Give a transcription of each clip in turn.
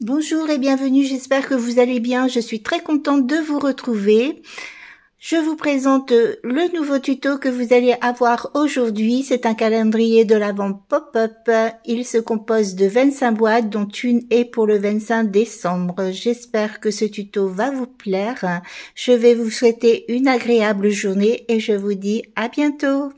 Bonjour et bienvenue, j'espère que vous allez bien. Je suis très contente de vous retrouver. Je vous présente le nouveau tuto que vous allez avoir aujourd'hui. C'est un calendrier de l'Avent pop-up. Il se compose de 25 boîtes, dont une est pour le 25 décembre. J'espère que ce tuto va vous plaire. Je vais vous souhaiter une agréable journée et je vous dis à bientôt.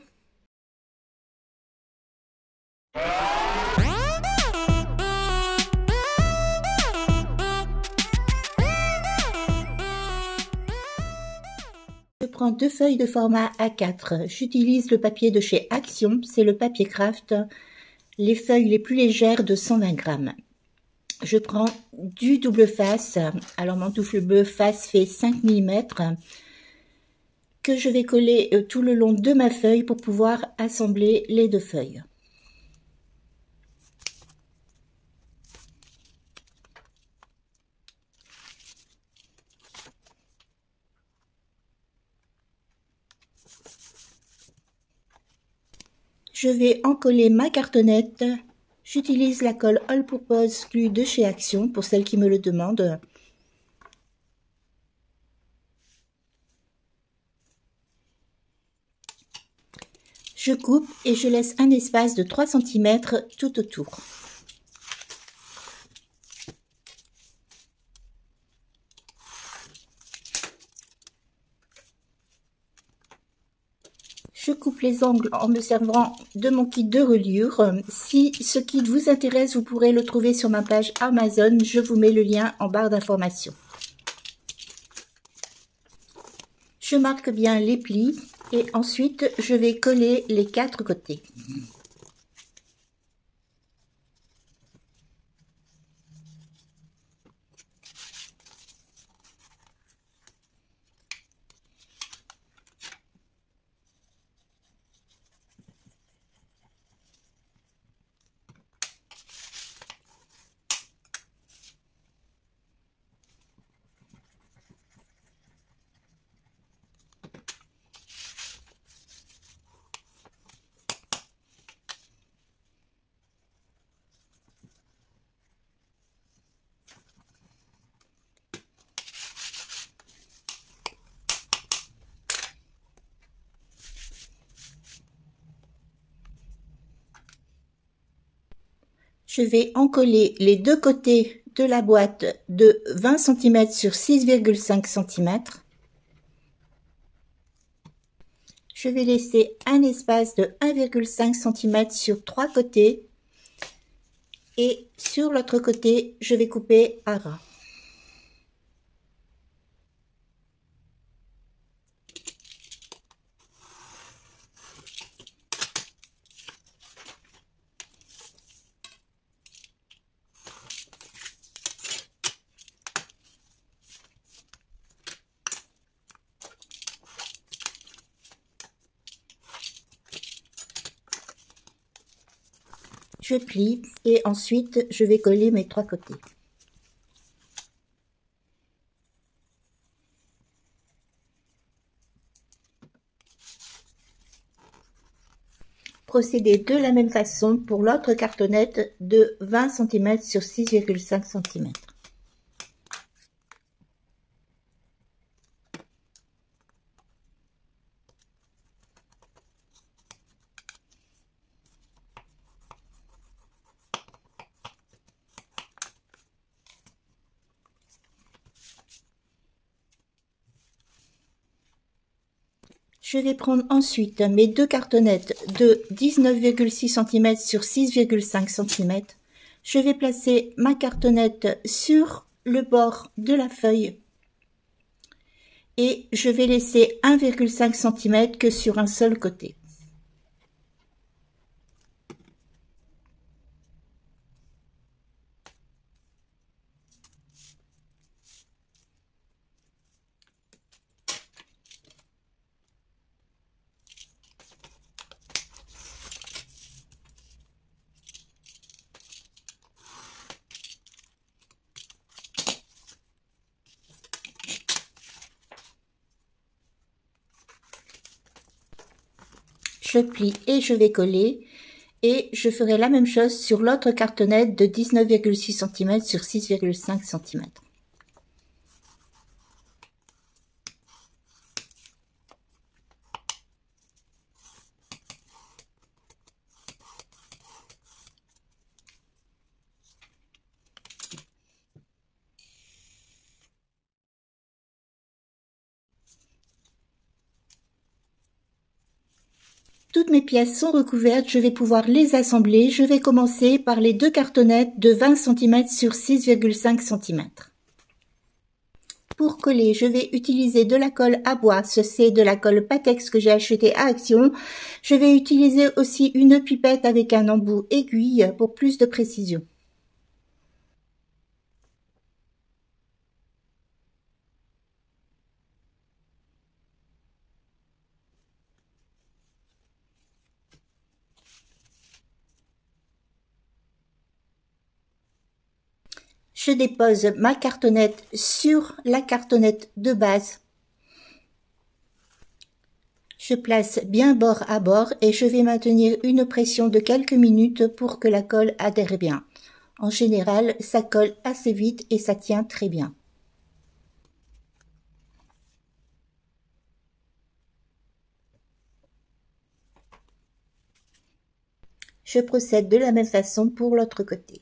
Je prends deux feuilles de format A4. J'utilise le papier de chez Action, c'est le papier craft, les feuilles les plus légères de 120 grammes. Je prends du double face, alors mon double face fait 5 mm, que je vais coller tout le long de ma feuille pour pouvoir assembler les deux feuilles. Je vais encoller ma cartonnette. J'utilise la colle All Purpose Glue de chez Action pour celles qui me le demandent. Je coupe et je laisse un espace de 3 cm tout autour. Je coupe les angles en me servant de mon kit de reliure. Si ce kit vous intéresse, vous pourrez le trouver sur ma page Amazon. Je vous mets le lien en barre d'information. Je marque bien les plis et ensuite je vais coller les 4 côtés. Je vais encoller les deux côtés de la boîte de 20 cm sur 6,5 cm. Je vais laisser un espace de 1,5 cm sur 3 côtés et sur l'autre côté, je vais couper à ras. Je plie et ensuite je vais coller mes 3 côtés. Procédez de la même façon pour l'autre cartonnette de 20 cm sur 6,5 cm. Je vais prendre ensuite mes deux cartonnettes de 19,6 cm sur 6,5 cm. Je vais placer ma cartonnette sur le bord de la feuille et je vais laisser 1,5 cm que sur un seul côté. Je plie et je vais coller Et je ferai la même chose sur l'autre cartonnette de 19,6 cm sur 6,5 cm. Toutes mes pièces sont recouvertes, je vais pouvoir les assembler. Je vais commencer par les deux cartonnettes de 20 cm sur 6,5 cm. Pour coller, je vais utiliser de la colle à bois. C'est de la colle Patex que j'ai acheté à Action. Je vais utiliser aussi une pipette avec un embout aiguille pour plus de précision. Je dépose ma cartonnette sur la cartonnette de base. Je place bien bord à bord et je vais maintenir une pression de quelques minutes pour que la colle adhère bien. En général, ça colle assez vite et ça tient très bien. Je procède de la même façon pour l'autre côté.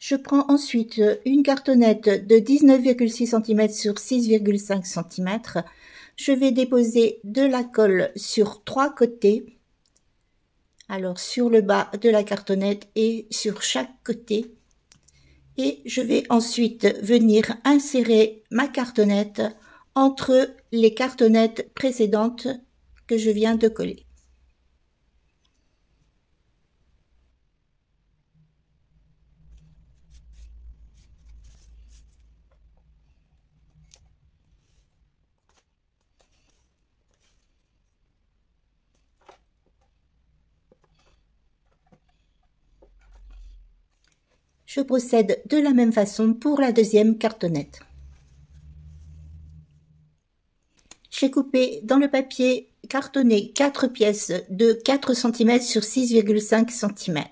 Je prends ensuite une cartonnette de 19,6 cm sur 6,5 cm. Je vais déposer de la colle sur 3 côtés. Alors sur le bas de la cartonnette et sur chaque côté. Et je vais ensuite venir insérer ma cartonnette entre les cartonnettes précédentes que je viens de coller. Je procède de la même façon pour la deuxième cartonnette. J'ai coupé dans le papier cartonné 4 pièces de 4 cm sur 6,5 cm.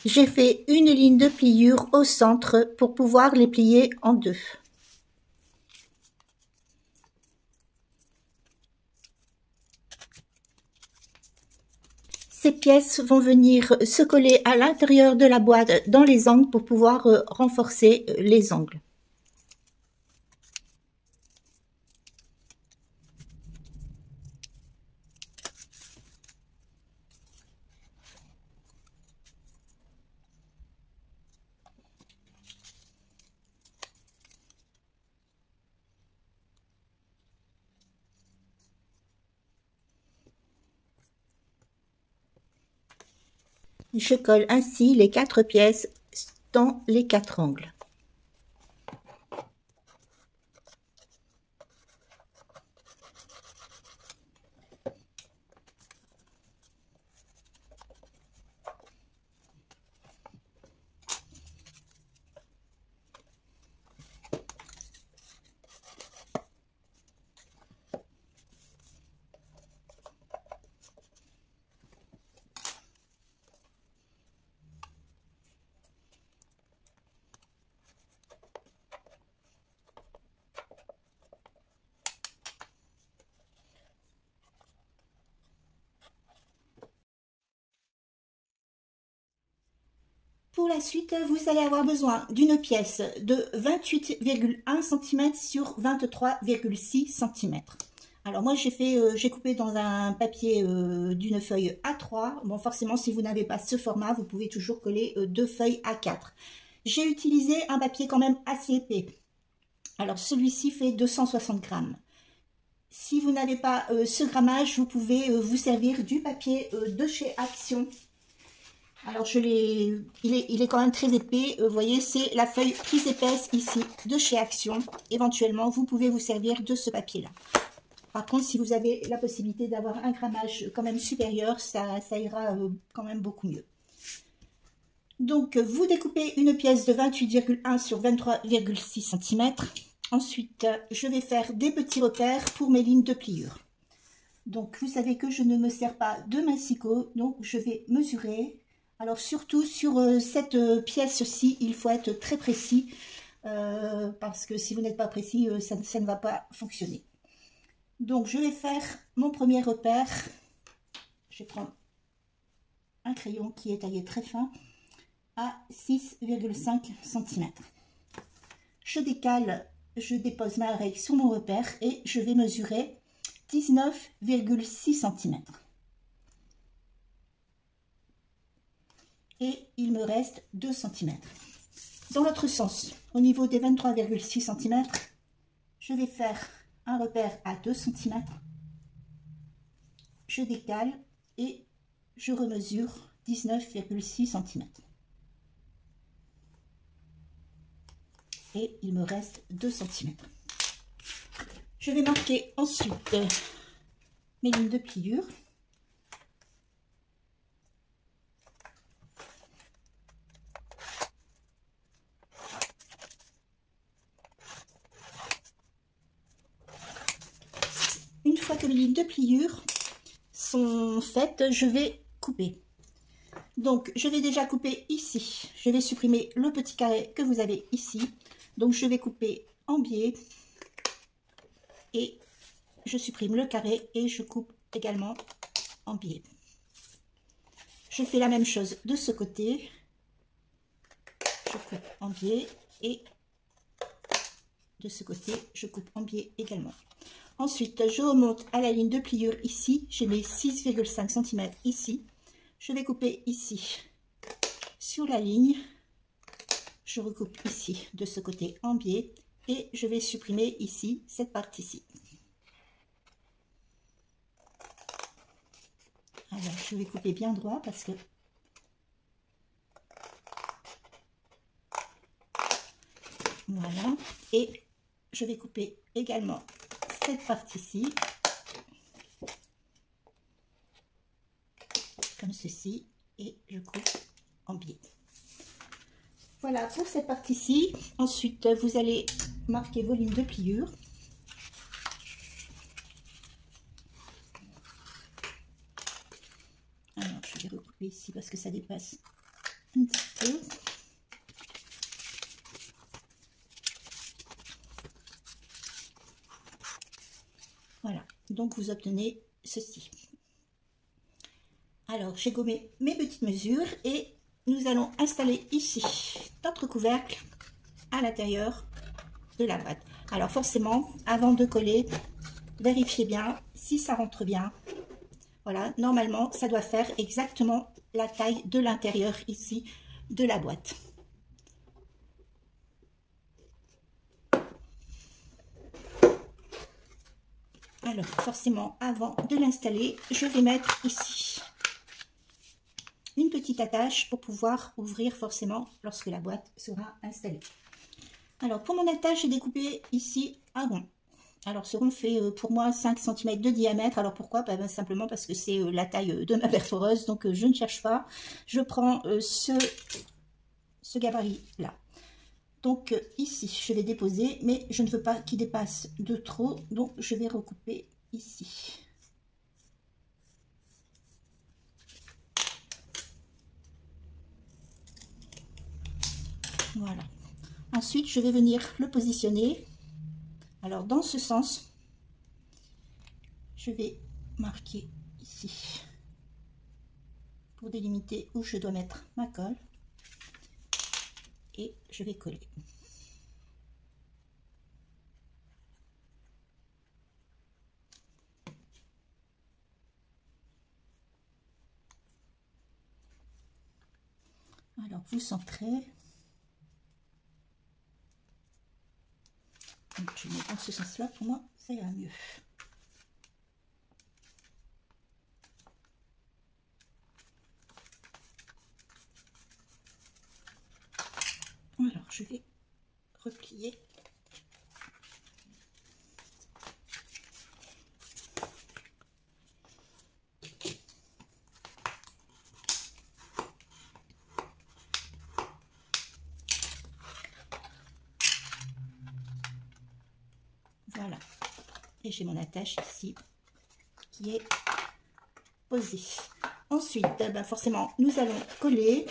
J'ai fait une ligne de pliure au centre pour pouvoir les plier en deux. Ces pièces vont venir se coller à l'intérieur de la boîte dans les angles pour pouvoir renforcer les angles. Je colle ainsi les 4 pièces dans les 4 angles. Pour la suite, vous allez avoir besoin d'une pièce de 28,1 cm sur 23,6 cm. Alors moi j'ai coupé dans un papier d'une feuille A3. Bon, forcément si vous n'avez pas ce format, vous pouvez toujours coller deux feuilles A4. J'ai utilisé un papier quand même assez épais. Alors celui-ci fait 260 grammes. Si vous n'avez pas ce grammage, vous pouvez vous servir du papier de chez Action. Alors il est quand même très épais. Vous voyez, c'est la feuille plus épaisse ici de chez Action. Éventuellement, vous pouvez vous servir de ce papier-là. Par contre, si vous avez la possibilité d'avoir un grammage quand même supérieur, ça ira quand même beaucoup mieux. Donc, vous découpez une pièce de 28,1 sur 23,6 cm. Ensuite, je vais faire des petits repères pour mes lignes de pliure. Donc, vous savez que je ne me sers pas de massicot, donc je vais mesurer. Alors, surtout sur cette pièce-ci, il faut être très précis, parce que si vous n'êtes pas précis, ça ne va pas fonctionner. Donc, je vais faire mon premier repère. Je vais prendre un crayon qui est taillé très fin à 6,5 cm. Je décale, je dépose ma règle sur mon repère et je vais mesurer 19,6 cm. Et il me reste 2 cm. Dans l'autre sens, au niveau des 23,6 cm, je vais faire un repère à 2 cm. Je décale et je remesure 19,6 cm. Et il me reste 2 cm. Je vais marquer ensuite mes lignes de pliure. Une fois que mes lignes de pliure sont faites, je vais couper. Donc, je vais déjà couper ici. Je vais supprimer le petit carré que vous avez ici. Donc, je vais couper en biais et je supprime le carré et je coupe également en biais. Je fais la même chose de ce côté. Je coupe en biais et de ce côté, je coupe en biais également. Ensuite, je remonte à la ligne de pliure ici. J'ai mes 6,5 cm ici. Je vais couper ici sur la ligne. Je recoupe ici de ce côté en biais et je vais supprimer ici cette partie-ci. Alors, je vais couper bien droit parce que voilà. Et je vais couper également cette partie-ci comme ceci et je coupe en biais. Voilà pour cette partie-ci. Ensuite, vous allez marquer vos lignes de pliure. Alors, je vais recouper ici parce que ça dépasse un petit peu. Voilà, donc vous obtenez ceci. Alors, j'ai gommé mes petites mesures et nous allons installer ici notre couvercle à l'intérieur de la boîte. Alors forcément, avant de coller, vérifiez bien si ça rentre bien. Voilà, normalement, ça doit faire exactement la taille de l'intérieur ici de la boîte. Alors, forcément, avant de l'installer, je vais mettre ici une petite attache pour pouvoir ouvrir forcément lorsque la boîte sera installée. Alors, pour mon attache, j'ai découpé ici un rond. Alors, ce rond fait pour moi 5 cm de diamètre. Alors, pourquoi? Simplement parce que c'est la taille de ma perforeuse. Donc, je ne cherche pas. Je prends ce gabarit-là. Donc, ici, je vais déposer, mais je ne veux pas qu'il dépasse de trop. Donc, je vais recouper ici. Voilà. Ensuite, je vais venir le positionner. Alors, dans ce sens, je vais marquer ici pour délimiter où je dois mettre ma colle. Et je vais coller. Alors, vous centrez. Donc, je mets dans ce sens-là, pour moi, ça ira mieux. Alors, je vais replier. Voilà. Et j'ai mon attache ici qui est posée. Ensuite, ben forcément, nous allons coller.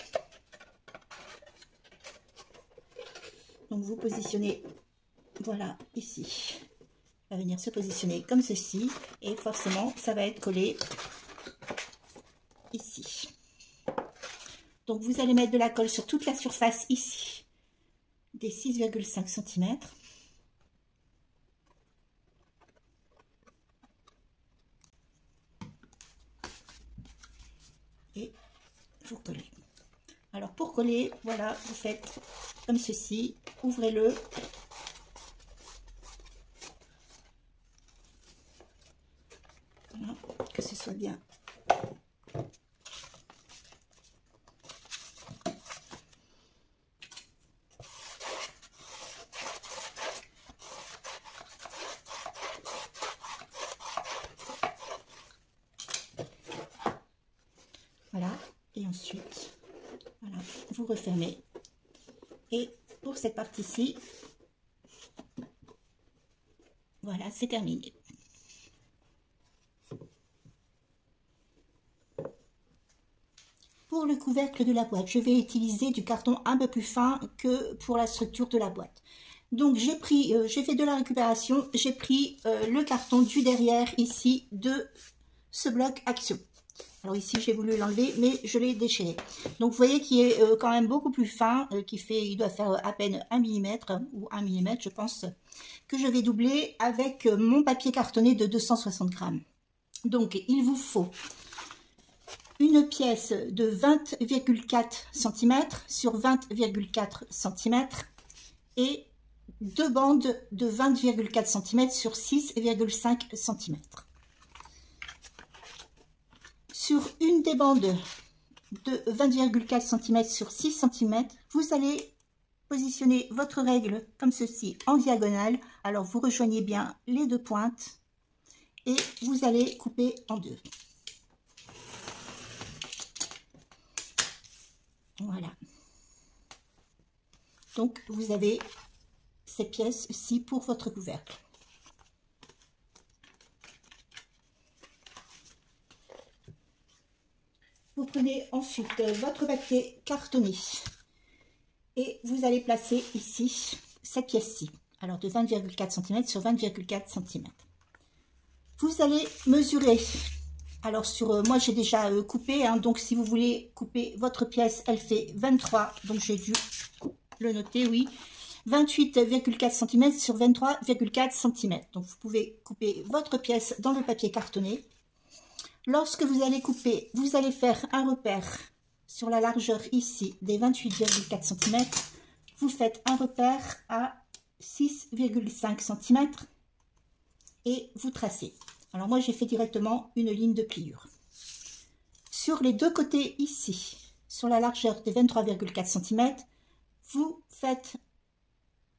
Donc, vous positionnez, voilà, ici. Va venir se positionner comme ceci. Et forcément, ça va être collé ici. Donc, vous allez mettre de la colle sur toute la surface ici, des 6,5 cm. Et vous collez. Alors, pour coller, voilà, vous faites comme ceci. Ouvrez-le. Voilà, que ce soit bien. Voilà, et ensuite, voilà, vous refermez. Et pour cette partie-ci, voilà, c'est terminé. Pour le couvercle de la boîte, je vais utiliser du carton un peu plus fin que pour la structure de la boîte. Donc j'ai fait de la récupération, j'ai pris le carton du derrière ici de ce bloc Action. Alors ici j'ai voulu l'enlever mais je l'ai déchiré. Donc vous voyez qu'il est quand même beaucoup plus fin, il doit faire à peine 1 mm ou 1 mm je pense, que je vais doubler avec mon papier cartonné de 260 grammes. Donc il vous faut une pièce de 20,4 cm sur 20,4 cm et deux bandes de 20,4 cm sur 6,5 cm. Sur une des bandes de 20,4 cm sur 6 cm, vous allez positionner votre règle comme ceci en diagonale. Alors vous rejoignez bien les deux pointes et vous allez couper en deux. Voilà. Donc vous avez cette pièce-ci pour votre couvercle. Vous prenez ensuite votre papier cartonné et vous allez placer ici cette pièce-ci, alors de 20,4 cm sur 20,4 cm. Vous allez mesurer. Alors moi j'ai déjà coupé, hein, donc si vous voulez couper votre pièce, elle fait 23, donc j'ai dû le noter, oui, 28,4 cm sur 23,4 cm. Donc vous pouvez couper votre pièce dans le papier cartonné. Lorsque vous allez couper, vous allez faire un repère sur la largeur ici des 28,4 cm. Vous faites un repère à 6,5 cm et vous tracez. Alors moi j'ai fait directement une ligne de pliure. Sur les deux côtés ici, sur la largeur des 23,4 cm, vous faites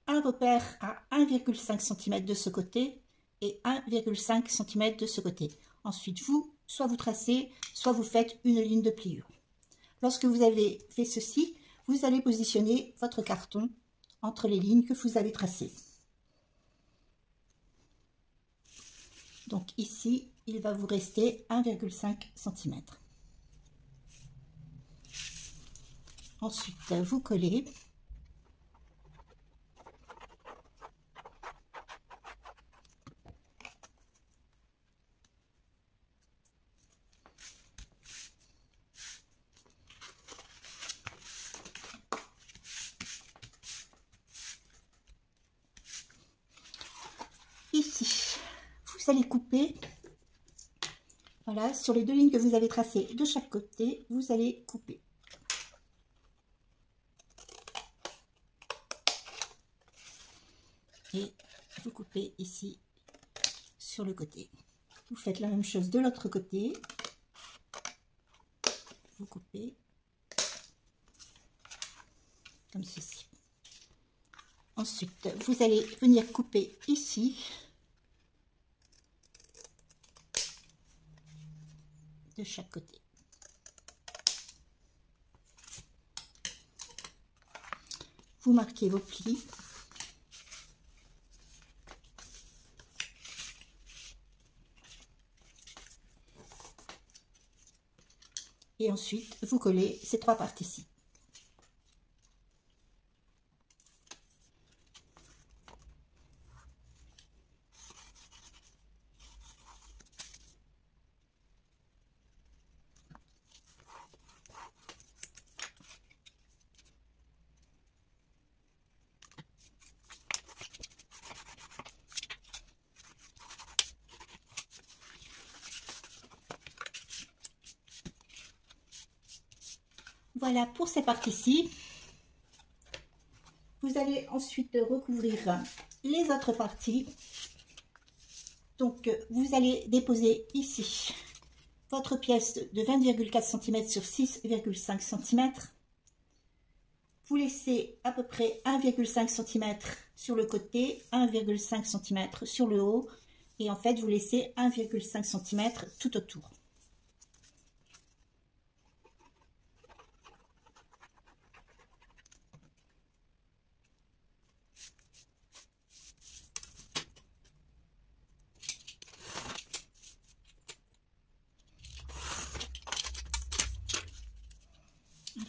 un repère à 1,5 cm de ce côté et 1,5 cm de ce côté. Ensuite, soit vous tracez, soit vous faites une ligne de pliure. Lorsque vous avez fait ceci, vous allez positionner votre carton entre les lignes que vous avez tracées. Donc ici, il va vous rester 1,5 cm. Ensuite, vous collez. Ici, vous allez couper, voilà, sur les deux lignes que vous avez tracées de chaque côté, vous allez couper. Et vous coupez ici sur le côté. Vous faites la même chose de l'autre côté. Vous coupez comme ceci. Ensuite, vous allez venir couper ici. De chaque côté. Vous marquez vos plis. Et ensuite, vous collez ces trois parties-ci. Voilà pour ces parties-ci. Vous allez ensuite recouvrir les autres parties. Donc, vous allez déposer ici votre pièce de 20,4 cm sur 6,5 cm. Vous laissez à peu près 1,5 cm sur le côté, 1,5 cm sur le haut. Et en fait, vous laissez 1,5 cm tout autour.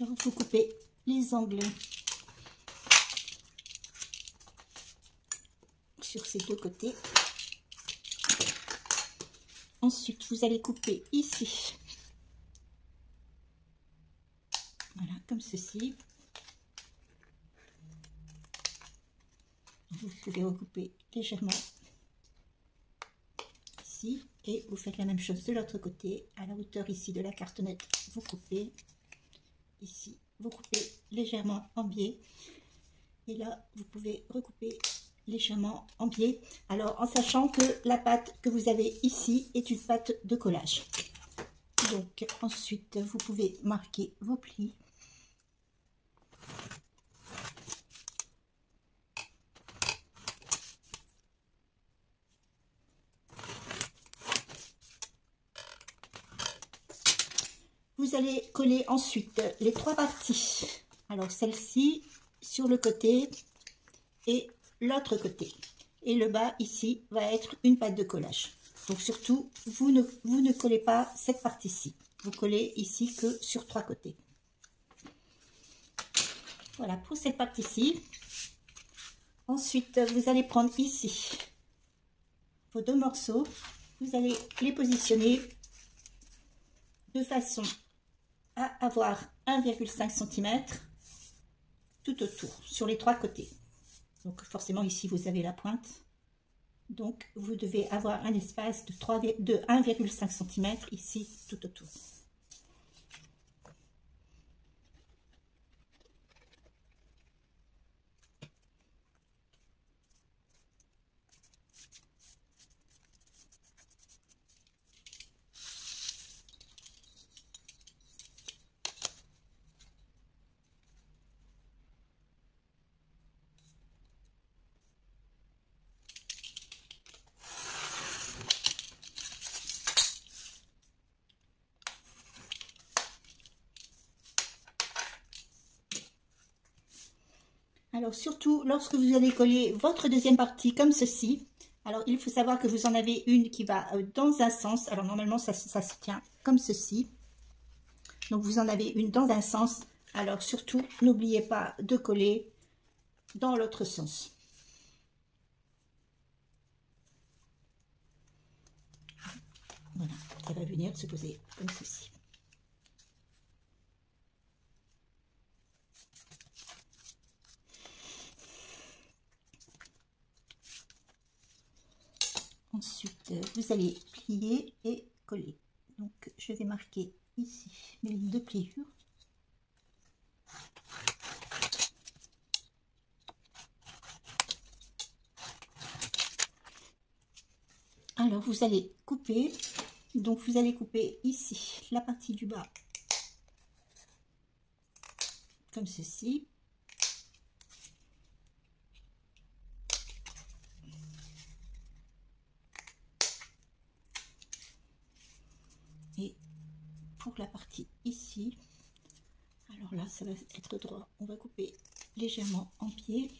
Alors, vous coupez les angles sur ces deux côtés. Ensuite, vous allez couper ici. Voilà, comme ceci. Vous pouvez recouper légèrement ici. Et vous faites la même chose de l'autre côté. À la hauteur ici de la cartonnette, vous coupez. Ici, vous coupez légèrement en biais. Et là, vous pouvez recouper légèrement en biais. Alors, en sachant que la pâte que vous avez ici est une pâte de collage. Donc, ensuite, vous pouvez marquer vos plis. Vous allez coller ensuite les trois parties. Alors celle-ci sur le côté et l'autre côté. Et le bas ici va être une pâte de collage. Donc surtout, vous ne collez pas cette partie-ci. Vous collez ici que sur trois côtés. Voilà pour cette partie-ci. Ensuite, vous allez prendre ici vos deux morceaux. Vous allez les positionner de façon à avoir 1,5 cm tout autour, sur les trois côtés. Donc forcément ici vous avez la pointe. Donc vous devez avoir un espace de 1,5 cm ici tout autour. Alors surtout lorsque vous allez coller votre deuxième partie comme ceci, alors il faut savoir que vous en avez une qui va dans un sens. Alors normalement ça se tient comme ceci. Donc vous en avez une dans un sens. Alors surtout n'oubliez pas de coller dans l'autre sens. Voilà, ça va venir se poser comme ceci. Ensuite, vous allez plier et coller. Donc, je vais marquer ici mes lignes de pliure. Alors, vous allez couper. Donc, vous allez couper ici la partie du bas, comme ceci. pour la partie ici, alors là ça va être droit, on va couper légèrement en pied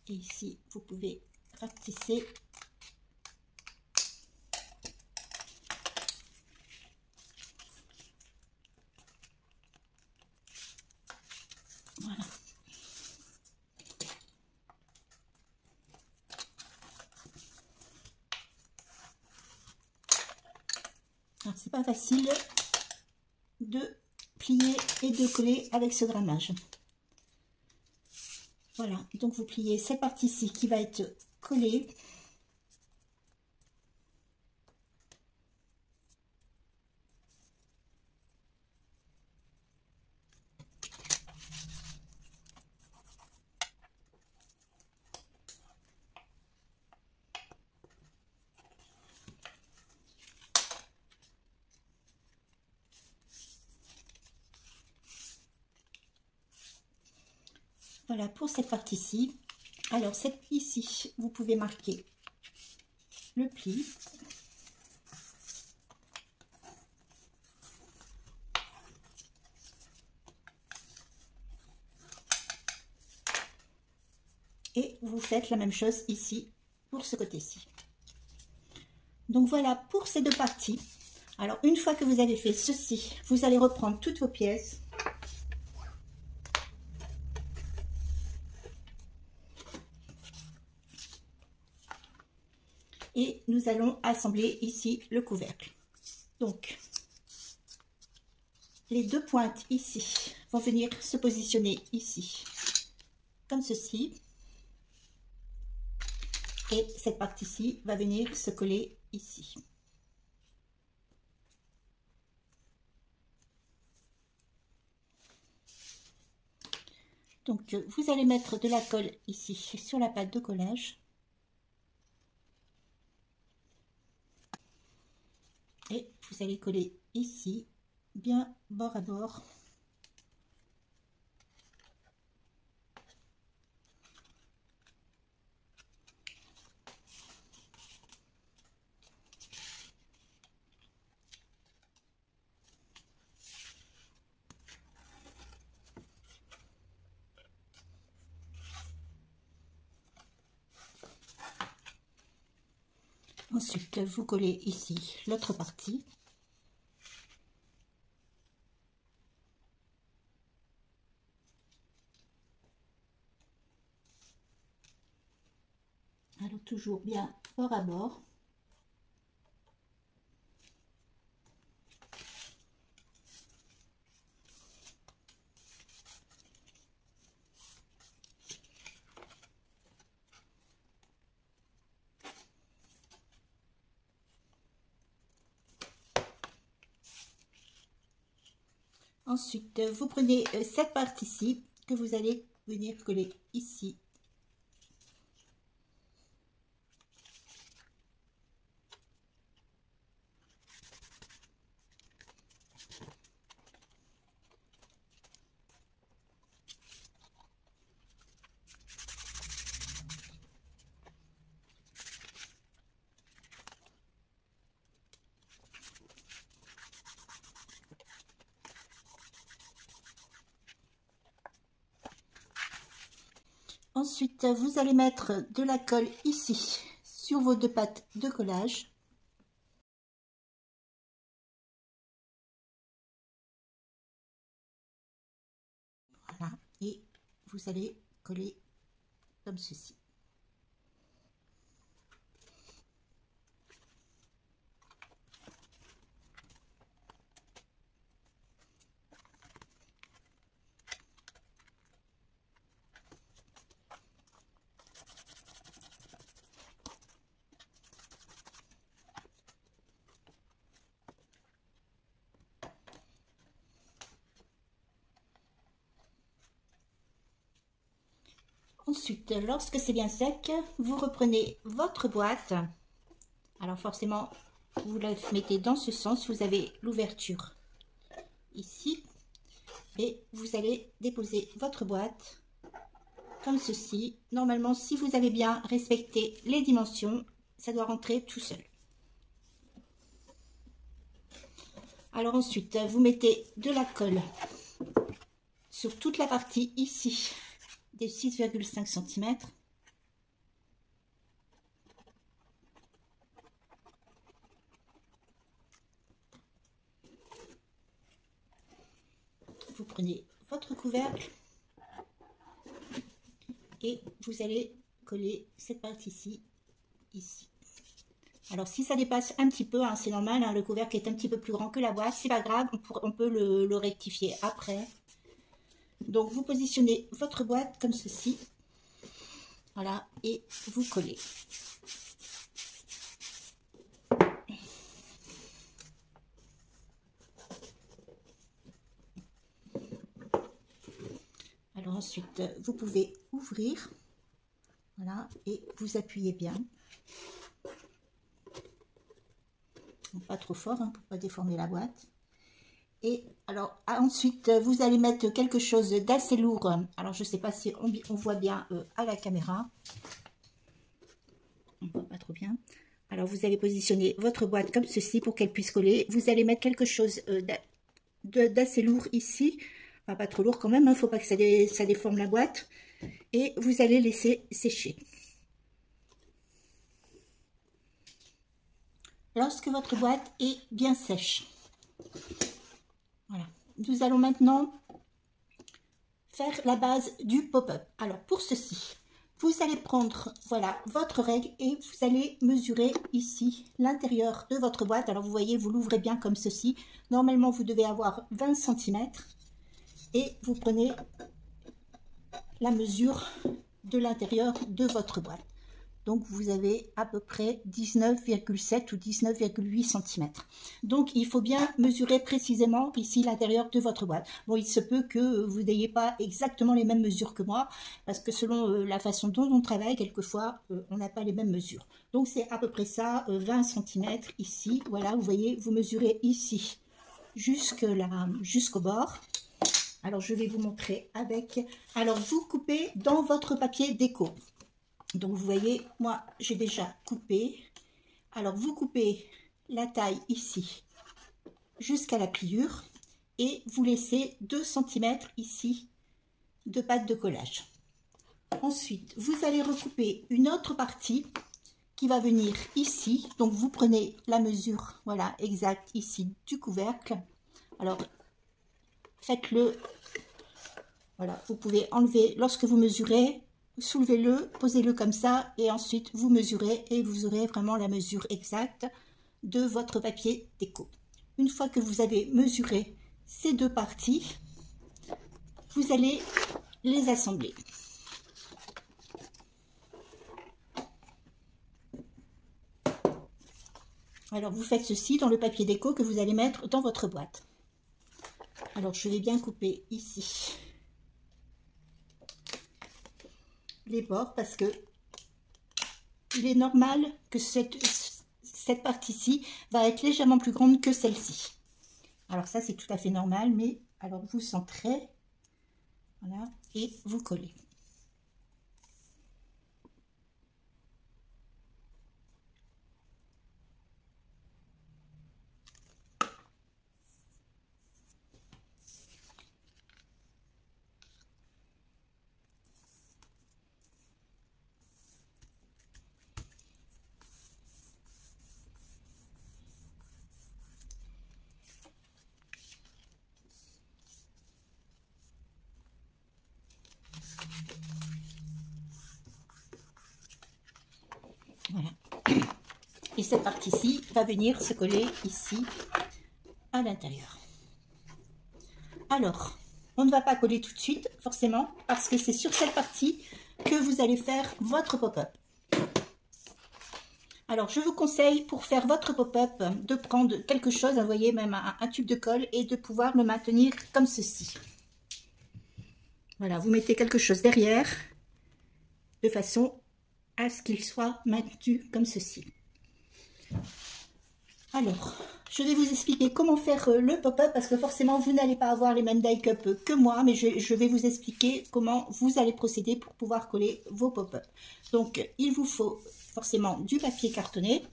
et ici vous pouvez rapetisser. Voilà. Alors c'est pas facile de plier et de coller avec ce grammage. Voilà, donc vous pliez cette partie-ci qui va être collée. Voilà pour cette partie-ci. Alors cette ici, vous pouvez marquer le pli. Et vous faites la même chose ici pour ce côté-ci. Donc voilà pour ces deux parties. Alors une fois que vous avez fait ceci, vous allez reprendre toutes vos pièces. Et nous allons assembler ici le couvercle. Donc, les deux pointes ici vont venir se positionner ici, comme ceci. Et cette partie-ci va venir se coller ici. Donc, vous allez mettre de la colle ici sur la pâte de collage. Et vous allez coller ici, bien bord à bord. Ensuite, vous collez ici l'autre partie. Alors toujours bien bord à bord. Ensuite, vous prenez cette partie-ci que vous allez venir coller ici. Ensuite, vous allez mettre de la colle ici sur vos deux pattes de collage. Voilà, et vous allez coller comme ceci. Ensuite, lorsque c'est bien sec, vous reprenez votre boîte. Alors forcément, vous la mettez dans ce sens. Vous avez l'ouverture ici. Et vous allez déposer votre boîte comme ceci. Normalement, si vous avez bien respecté les dimensions, ça doit rentrer tout seul. Alors ensuite, vous mettez de la colle sur toute la partie ici des 6,5 cm. Vous prenez votre couvercle et vous allez coller cette partie-ci, ici. Alors si ça dépasse un petit peu, hein, c'est normal, hein, le couvercle est un petit peu plus grand que la boîte, c'est pas grave, on peut le rectifier après. Donc vous positionnez votre boîte comme ceci, voilà, et vous collez. Alors ensuite, vous pouvez ouvrir, voilà, et vous appuyez bien. Pas trop fort, hein, pour pas déformer la boîte. Et alors ensuite, vous allez mettre quelque chose d'assez lourd. Alors je sais pas si on voit bien à la caméra. On voit pas trop bien. Alors vous allez positionner votre boîte comme ceci pour qu'elle puisse coller. Vous allez mettre quelque chose d'assez lourd ici. Enfin, pas trop lourd quand même, il ne faut pas que ça déforme la boîte. Et vous allez laisser sécher. Lorsque votre boîte est bien sèche. Voilà. Nous allons maintenant faire la base du pop-up. Alors pour ceci, vous allez prendre, voilà, votre règle et vous allez mesurer ici l'intérieur de votre boîte. Alors vous voyez, vous l'ouvrez bien comme ceci. Normalement, vous devez avoir 20 cm et vous prenez la mesure de l'intérieur de votre boîte. Donc, vous avez à peu près 19,7 ou 19,8 cm. Donc, il faut bien mesurer précisément ici l'intérieur de votre boîte. Bon, il se peut que vous n'ayez pas exactement les mêmes mesures que moi, parce que selon la façon dont on travaille, quelquefois, on n'a pas les mêmes mesures. Donc, c'est à peu près ça, 20 cm ici. Voilà, vous voyez, vous mesurez ici jusqu'au bord. Alors, je vais vous montrer avec... Alors, vous coupez dans votre papier déco. Donc, vous voyez, moi, j'ai déjà coupé. Alors, vous coupez la taille ici jusqu'à la pliure et vous laissez 2 cm ici de pâte de collage. Ensuite, vous allez recouper une autre partie qui va venir ici. Donc, vous prenez la mesure, voilà, exacte ici du couvercle. Alors, faites-le. Voilà, vous pouvez enlever lorsque vous mesurez. Soulevez-le, posez-le comme ça et ensuite vous mesurez et vous aurez vraiment la mesure exacte de votre papier déco. Une fois que vous avez mesuré ces deux parties, vous allez les assembler. Alors vous faites ceci dans le papier déco que vous allez mettre dans votre boîte. Alors je vais bien couper ici les bords parce que il est normal que cette partie-ci va être légèrement plus grande que celle-ci. Alors ça c'est tout à fait normal, mais alors vous centrez, voilà, et vous collez. Voilà. Et cette partie-ci va venir se coller ici à l'intérieur. Alors, on ne va pas coller tout de suite, forcément, parce que c'est sur cette partie que vous allez faire votre pop-up. Alors, je vous conseille, pour faire votre pop-up, de prendre quelque chose, vous voyez, même un tube de colle, et de pouvoir le maintenir comme ceci. Voilà, vous mettez quelque chose derrière, de façon à ce qu'il soit maintenu comme ceci. Alors, je vais vous expliquer comment faire le pop-up, parce que forcément, vous n'allez pas avoir les mêmes die-cups que moi, mais je vais vous expliquer comment vous allez procéder pour pouvoir coller vos pop-up. Donc, il vous faut forcément du papier cartonné.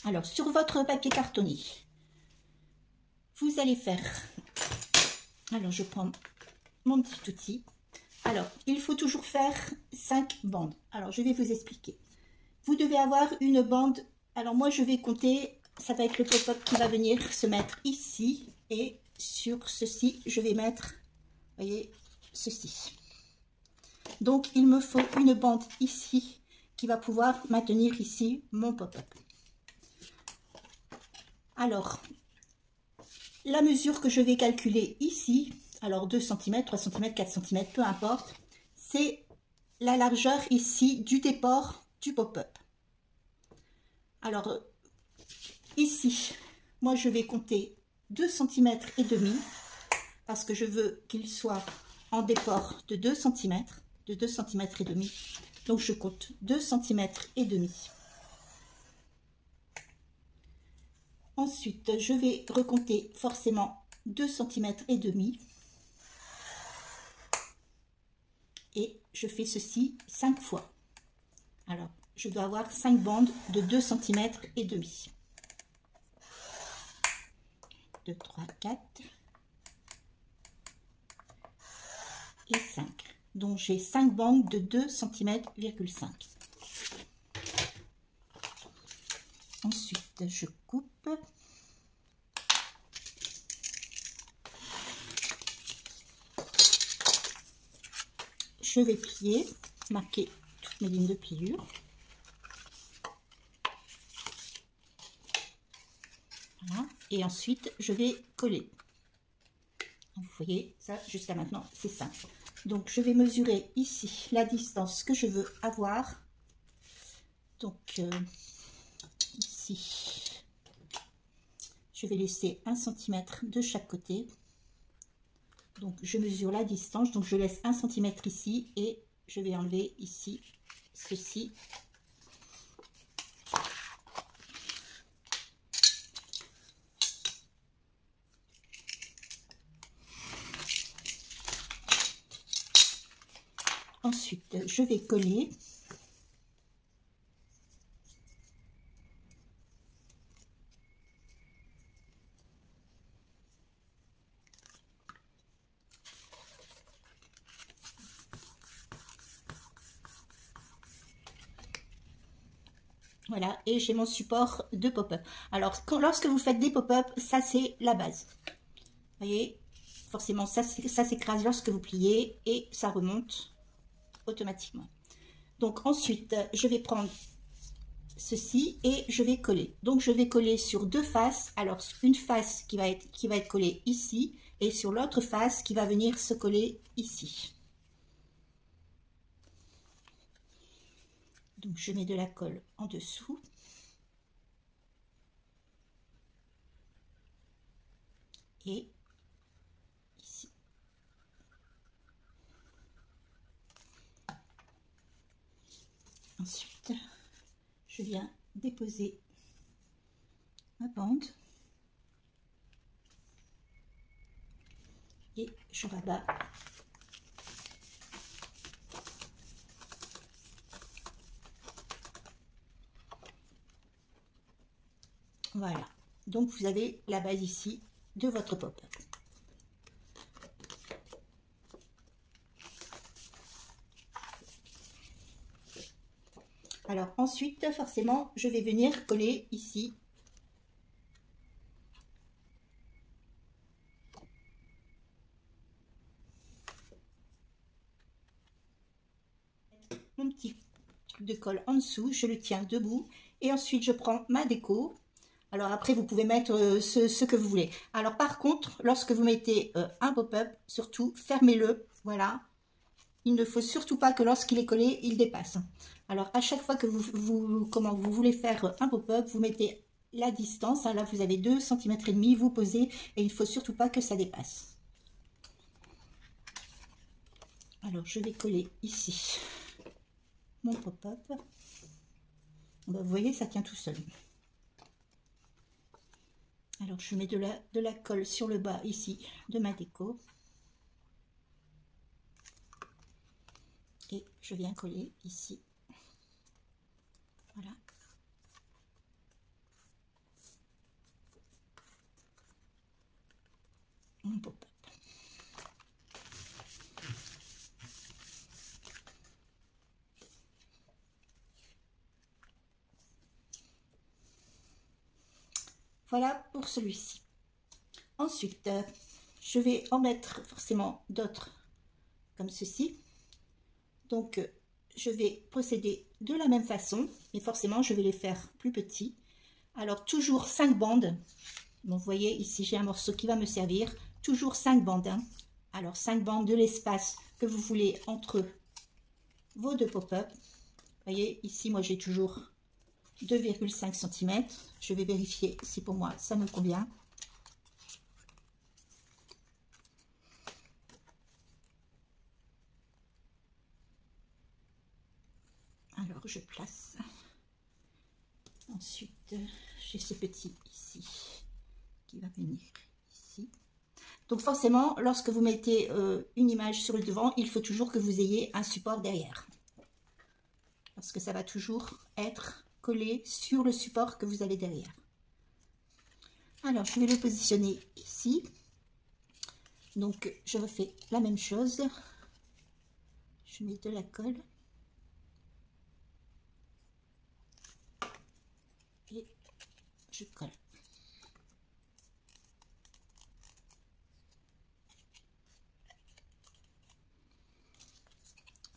Alors, sur votre papier cartonné, vous allez faire, alors je prends mon petit outil. Alors, il faut toujours faire 5 bandes. Alors, je vais vous expliquer. Vous devez avoir une bande. Alors, moi, je vais compter. Ça va être le pop-up qui va venir se mettre ici. Et sur ceci, je vais mettre, vous voyez, ceci. Donc, il me faut une bande ici qui va pouvoir maintenir ici mon pop-up. Alors, la mesure que je vais calculer ici, alors 2 cm, 3 cm, 4 cm, peu importe, c'est la largeur ici du déport du pop-up. Alors, ici, moi je vais compter 2 cm et demi, parce que je veux qu'il soit en déport de 2 cm, de 2 cm et demi. Donc je compte 2 cm et demi. Ensuite, je vais recompter forcément 2 cm et demi. Et je fais ceci 5 fois. Alors, je dois avoir 5 bandes de 2 cm et demi. 2, 3, 4 et 5. Donc, j'ai 5 bandes de 2 cm,5. Ensuite, je coupe. Je vais plier, marquer toutes mes lignes de pliure. Voilà. Et ensuite, je vais coller. Vous voyez, ça, jusqu'à maintenant, c'est simple. Donc, je vais mesurer ici la distance que je veux avoir. Donc, ici, je vais laisser 1 cm de chaque côté. Donc, je mesure la distance. Donc, je laisse 1 cm ici et je vais enlever ici ceci. Ensuite, je vais coller. Voilà, et j'ai mon support de pop-up. Alors, lorsque vous faites des pop-up, ça c'est la base. Vous voyez, forcément, ça s'écrase lorsque vous pliez et ça remonte automatiquement. Donc ensuite, je vais prendre ceci et je vais coller. Donc je vais coller sur deux faces. Alors une face qui va être collée ici et sur l'autre face qui va venir se coller ici. Donc je mets de la colle en dessous. Et ici. Ensuite, je viens déposer ma bande. Et je rabats. Voilà. Donc vous avez la base ici de votre pop-up. Alors ensuite, forcément, je vais venir coller ici. Mon petit truc de colle en dessous, je le tiens debout et ensuite je prends ma déco. Alors après, vous pouvez mettre ce que vous voulez. Alors par contre, lorsque vous mettez un pop-up, surtout fermez-le, voilà. Il ne faut surtout pas que lorsqu'il est collé, il dépasse. Alors à chaque fois que vous voulez faire un pop-up, vous mettez la distance. Là, vous avez 2 cm et demi, vous posez et il ne faut surtout pas que ça dépasse. Alors je vais coller ici mon pop-up. Vous voyez, ça tient tout seul. Alors je mets de la colle sur le bas ici de ma déco. Et je viens coller ici. Voilà. mon pop-up. Voilà pour celui-ci. Ensuite, je vais en mettre forcément d'autres comme ceci. Donc, je vais procéder de la même façon, mais forcément, je vais les faire plus petits. Alors, toujours 5 bandes. Donc, vous voyez, ici, j'ai un morceau qui va me servir. Toujours 5 bandes. Hein. Alors, 5 bandes de l'espace que vous voulez entre vos deux pop-up. Vous voyez, ici, moi, j'ai toujours 2,5 cm. Je vais vérifier si pour moi, ça me convient. Alors, je place. Ensuite, j'ai ce petit ici qui va venir ici. Donc, forcément, lorsque vous mettez une image sur le devant, il faut toujours que vous ayez un support derrière. Parce que ça va toujours être collé sur le support que vous avez derrière. Alors, je vais le positionner ici. Donc, je refais la même chose. Je mets de la colle. Et je colle.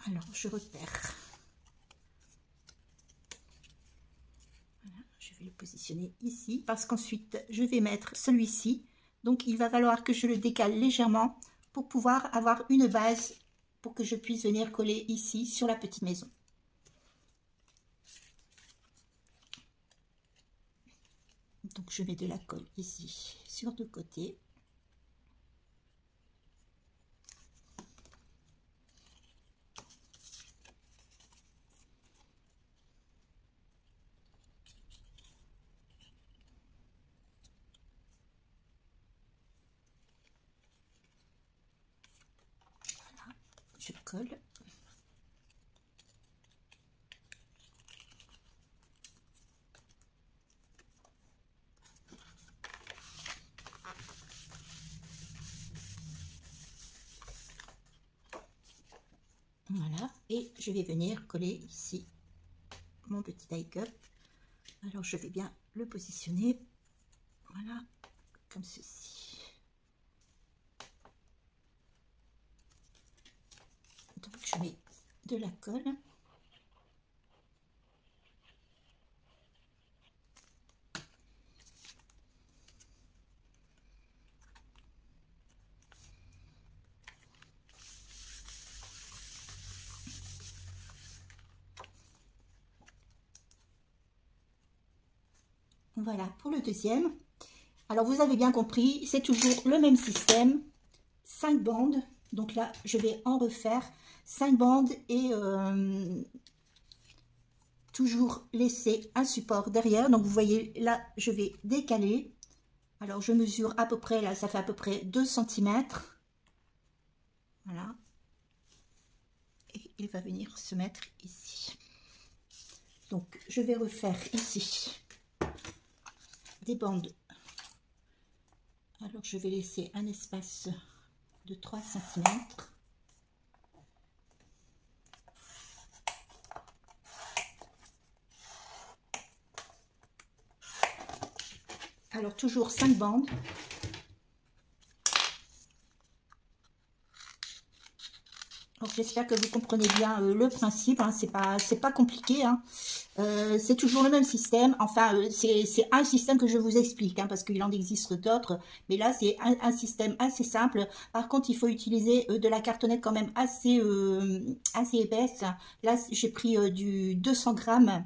Alors, je repère. Voilà, je vais le positionner ici parce qu'ensuite, je vais mettre celui-ci. Donc, il va falloir que je le décale légèrement pour pouvoir avoir une base pour que je puisse venir coller ici sur la petite maison. Donc, je mets de la colle ici sur deux côtés. Voilà, je colle. Voilà, et je vais venir coller ici mon petit die-cup. Alors, je vais bien le positionner, voilà, comme ceci. Donc, je mets de la colle. Voilà pour le deuxième. Alors, vous avez bien compris, c'est toujours le même système. 5 bandes. Donc là, je vais en refaire 5 bandes et toujours laisser un support derrière. Donc, vous voyez, là, je vais décaler. Alors, je mesure à peu près, là, ça fait à peu près 2 cm. Voilà. Et il va venir se mettre ici. Donc, je vais refaire ici des bandes. Alors, je vais laisser un espace de 3 cm. Alors, toujours 5 bandes. J'espère que vous comprenez bien le principe, hein, c'est pas compliqué, hein. C'est toujours le même système, enfin c'est un système que je vous explique, hein, parce qu'il en existe d'autres, mais là c'est un système assez simple. Par contre, il faut utiliser de la cartonnette quand même assez épaisse. Là j'ai pris du 200 grammes,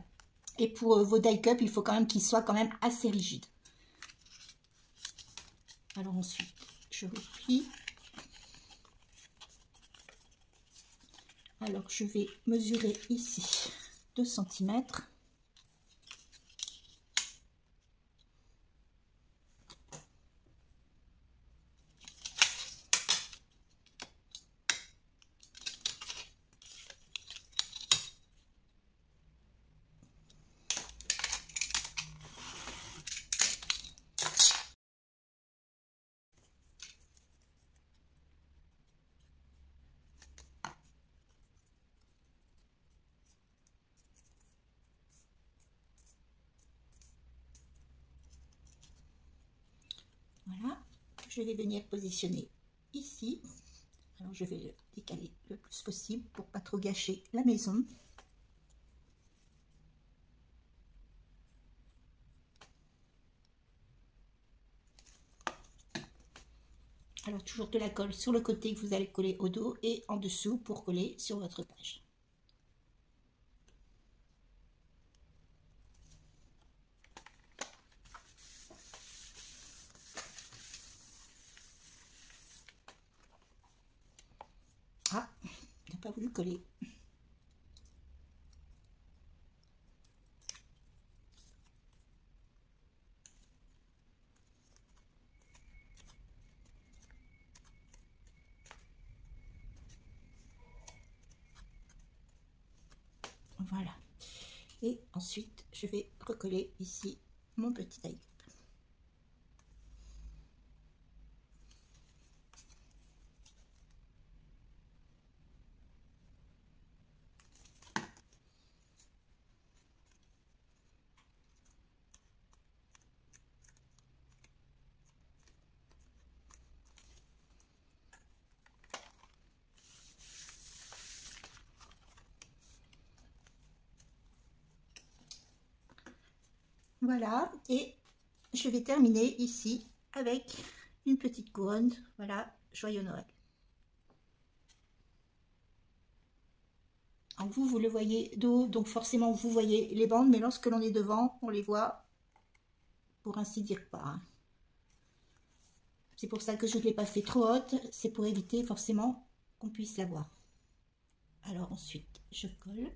et pour vos die cups, il faut quand même qu'ils soient quand même assez rigides. Alors ensuite, je replie. Alors, je vais mesurer ici 2 cm. je vais venir positionner ici. Alors je vais le décaler le plus possible pour pas trop gâcher la maison. Alors toujours de la colle sur le côté que vous allez coller au dos et en dessous pour coller sur votre page. Ah, il n'a pas voulu coller. Voilà. Et ensuite, je vais recoller ici mon petit taille. Voilà, et je vais terminer ici avec une petite couronne. Voilà, joyeux Noël. Alors vous le voyez d'eau, donc forcément vous voyez les bandes, mais lorsque l'on est devant, on les voit, pour ainsi dire, pas. C'est pour ça que je ne l'ai pas fait trop haute, c'est pour éviter forcément qu'on puisse la voir. Alors ensuite, je colle.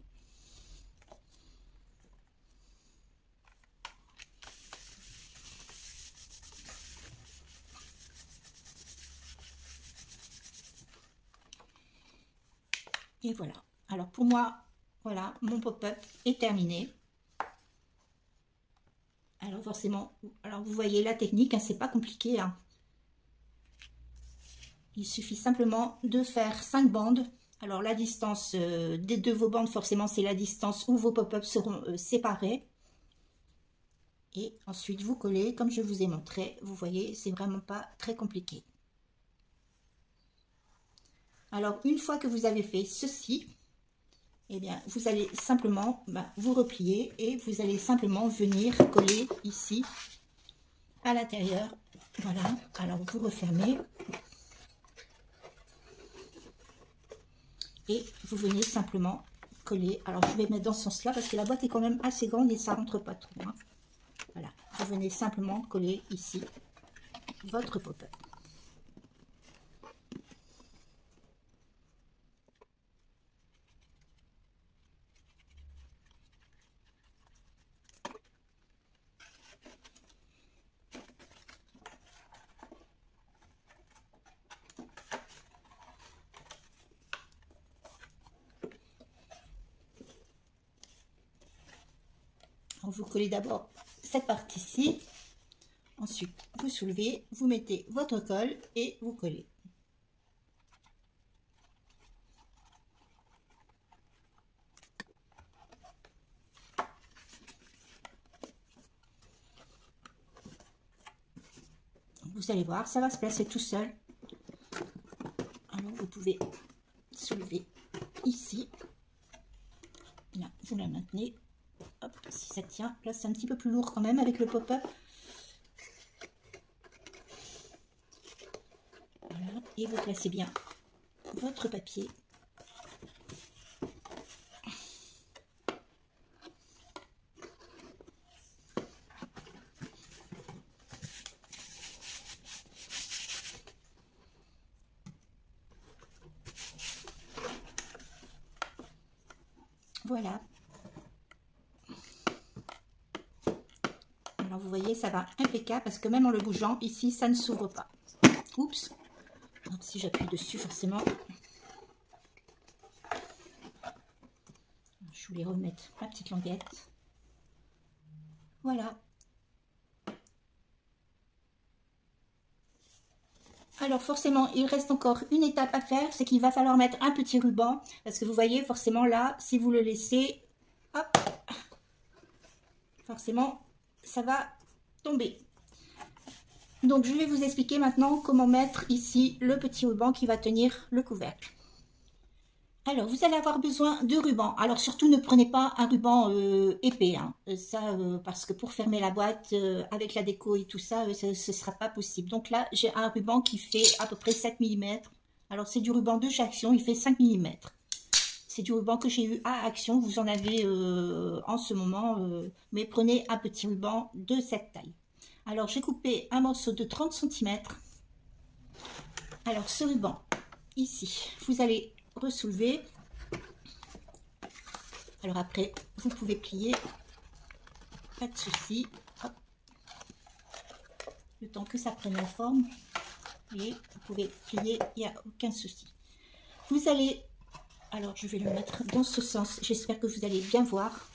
Et voilà. Alors pour moi, voilà, mon pop-up est terminé. Alors forcément, alors vous voyez la technique, hein, c'est pas compliqué. Hein. Il suffit simplement de faire 5 bandes. Alors la distance de vos bandes, forcément, c'est la distance où vos pop-up seront séparés. Et ensuite, vous collez, comme je vous ai montré. Vous voyez, c'est vraiment pas très compliqué. Alors, une fois que vous avez fait ceci, eh bien, vous allez simplement vous replier et vous allez simplement venir coller ici à l'intérieur. Voilà. Alors, vous refermez. Et vous venez simplement coller. Alors, je vais mettre dans ce sens-là parce que la boîte est quand même assez grande et ça rentre pas trop. Hein. Voilà. Vous venez simplement coller ici votre pop-up. Vous collez d'abord cette partie-ci, ensuite vous soulevez, vous mettez votre colle et vous collez. Vous allez voir, ça va se placer tout seul. Alors vous pouvez soulever ici, là vous la maintenez. Hop, si ça tient, là c'est un petit peu plus lourd quand même avec le pop-up. Voilà, et vous placez bien votre papier. Voilà. Alors vous voyez, ça va impeccable parce que même en le bougeant, ici, ça ne s'ouvre pas. Oups. Donc, si j'appuie dessus, forcément, je voulais remettre ma petite languette. Voilà. Alors forcément, il reste encore une étape à faire, c'est qu'il va falloir mettre un petit ruban. Parce que vous voyez, forcément là, si vous le laissez, hop, forcément, ça va tomber. Donc je vais vous expliquer maintenant comment mettre ici le petit ruban qui va tenir le couvercle. Alors vous allez avoir besoin de ruban. Alors surtout ne prenez pas un ruban épais, hein. Parce que pour fermer la boîte avec la déco et tout ça, ce ne sera pas possible. Donc là j'ai un ruban qui fait à peu près 7 mm. Alors c'est du ruban de chez Action, il fait 5 mm. C'est du ruban que j'ai eu à Action, vous en avez en ce moment, mais prenez un petit ruban de cette taille. Alors j'ai coupé un morceau de 30 cm. Alors ce ruban, ici, vous allez resoulever. Alors après, vous pouvez plier, pas de souci. Hop. Le temps que ça prenne la forme, et vous pouvez plier, il n'y a aucun souci. Vous allez, alors je vais le mettre dans ce sens, j'espère que vous allez bien voir.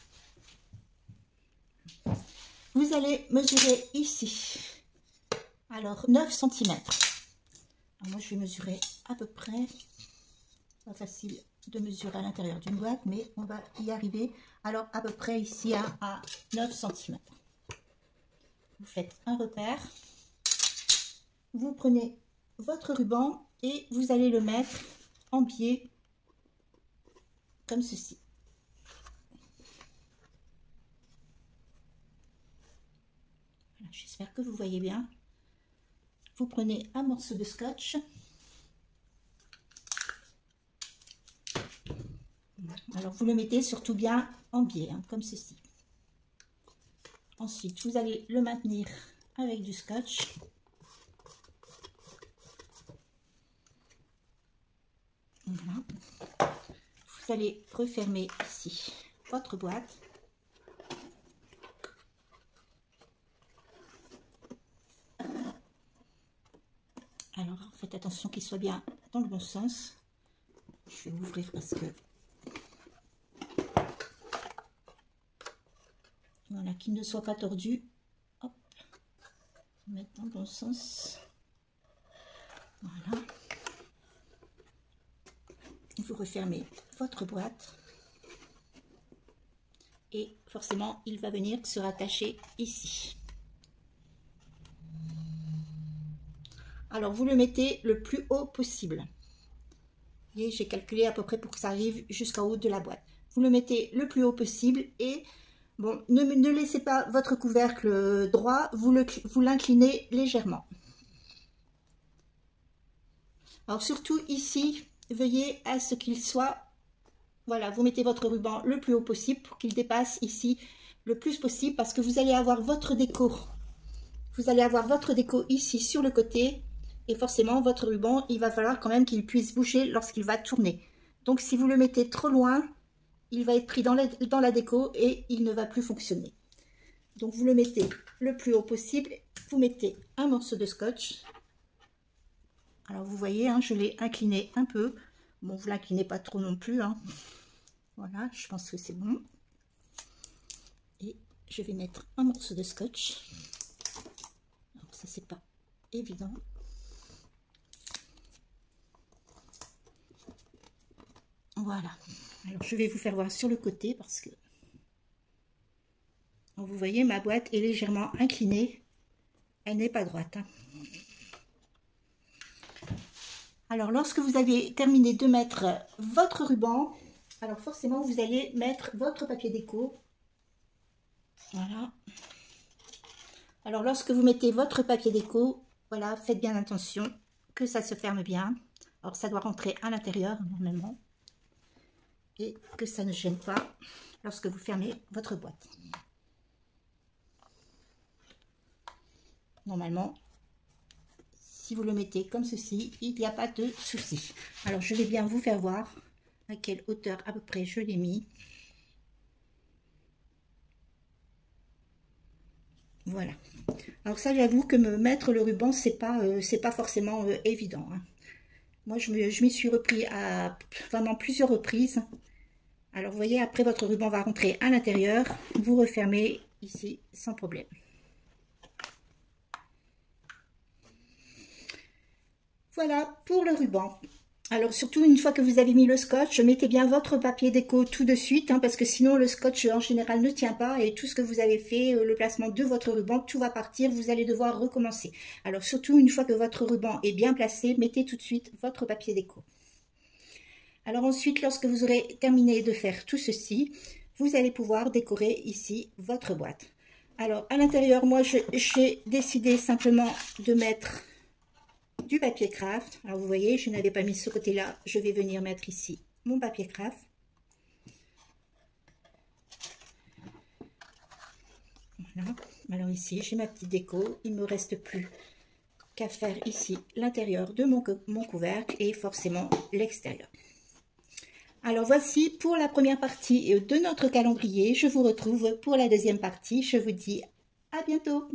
Vous allez mesurer ici, alors 9 cm. Alors moi je vais mesurer à peu près, pas facile de mesurer à l'intérieur d'une boîte, mais on va y arriver. Alors à peu près ici à 9 cm. Vous faites un repère, vous prenez votre ruban et vous allez le mettre en biais comme ceci. J'espère que vous voyez bien. Vous prenez un morceau de scotch. Alors vous le mettez surtout bien en biais, hein, comme ceci. Ensuite, vous allez le maintenir avec du scotch. Voilà. Vous allez refermer ici votre boîte. Alors, faites attention qu'il soit bien dans le bon sens. Je vais ouvrir parce que... Voilà, qu'il ne soit pas tordu. Hop. Mettre dans le bon sens. Voilà. Vous refermez votre boîte. Et forcément, il va venir se rattacher ici. Alors, vous le mettez le plus haut possible. Et j'ai calculé à peu près pour que ça arrive jusqu'en haut de la boîte. Vous le mettez le plus haut possible et bon, ne laissez pas votre couvercle droit, vous l'inclinez légèrement. Alors surtout ici, veillez à ce qu'il soit, voilà, vous mettez votre ruban le plus haut possible pour qu'il dépasse ici le plus possible parce que vous allez avoir votre déco. Vous allez avoir votre déco ici sur le côté. Et forcément, votre ruban, il va falloir quand même qu'il puisse bouger lorsqu'il va tourner. Donc, si vous le mettez trop loin, il va être pris dans la déco et il ne va plus fonctionner. Donc, vous le mettez le plus haut possible. Vous mettez un morceau de scotch. Alors, vous voyez, hein, je l'ai incliné un peu. Bon, vous l'inclinez pas trop non plus, hein. Voilà, je pense que c'est bon. Et je vais mettre un morceau de scotch. Alors, ça, c'est pas évident. Voilà, alors je vais vous faire voir sur le côté parce que vous voyez ma boîte est légèrement inclinée, elle n'est pas droite, hein. Alors lorsque vous avez terminé de mettre votre ruban, alors forcément vous allez mettre votre papier déco. Voilà. Alors lorsque vous mettez votre papier déco, voilà, faites bien attention que ça se ferme bien. Alors ça doit rentrer à l'intérieur normalement. Et que ça ne gêne pas lorsque vous fermez votre boîte. Normalement, si vous le mettez comme ceci, il n'y a pas de souci. Alors, je vais bien vous faire voir à quelle hauteur à peu près je l'ai mis. Voilà. Alors ça, j'avoue que me mettre le ruban, c'est pas forcément évident, hein. Moi, je m'y suis repris à vraiment plusieurs reprises. Alors, vous voyez, après, votre ruban va rentrer à l'intérieur. Vous refermez ici sans problème. Voilà pour le ruban. Alors surtout une fois que vous avez mis le scotch, mettez bien votre papier déco tout de suite, hein, parce que sinon le scotch en général ne tient pas et tout ce que vous avez fait, le placement de votre ruban, tout va partir, vous allez devoir recommencer. Alors surtout une fois que votre ruban est bien placé, mettez tout de suite votre papier déco. Alors ensuite, lorsque vous aurez terminé de faire tout ceci, vous allez pouvoir décorer ici votre boîte. Alors à l'intérieur, moi j'ai décidé simplement de mettre du papier craft. Alors vous voyez, je n'avais pas mis ce côté-là. Je vais venir mettre ici mon papier craft. Voilà. Alors ici, j'ai ma petite déco. Il ne me reste plus qu'à faire ici l'intérieur de mon couvercle et forcément l'extérieur. Alors voici pour la première partie de notre calendrier. Je vous retrouve pour la deuxième partie. Je vous dis à bientôt.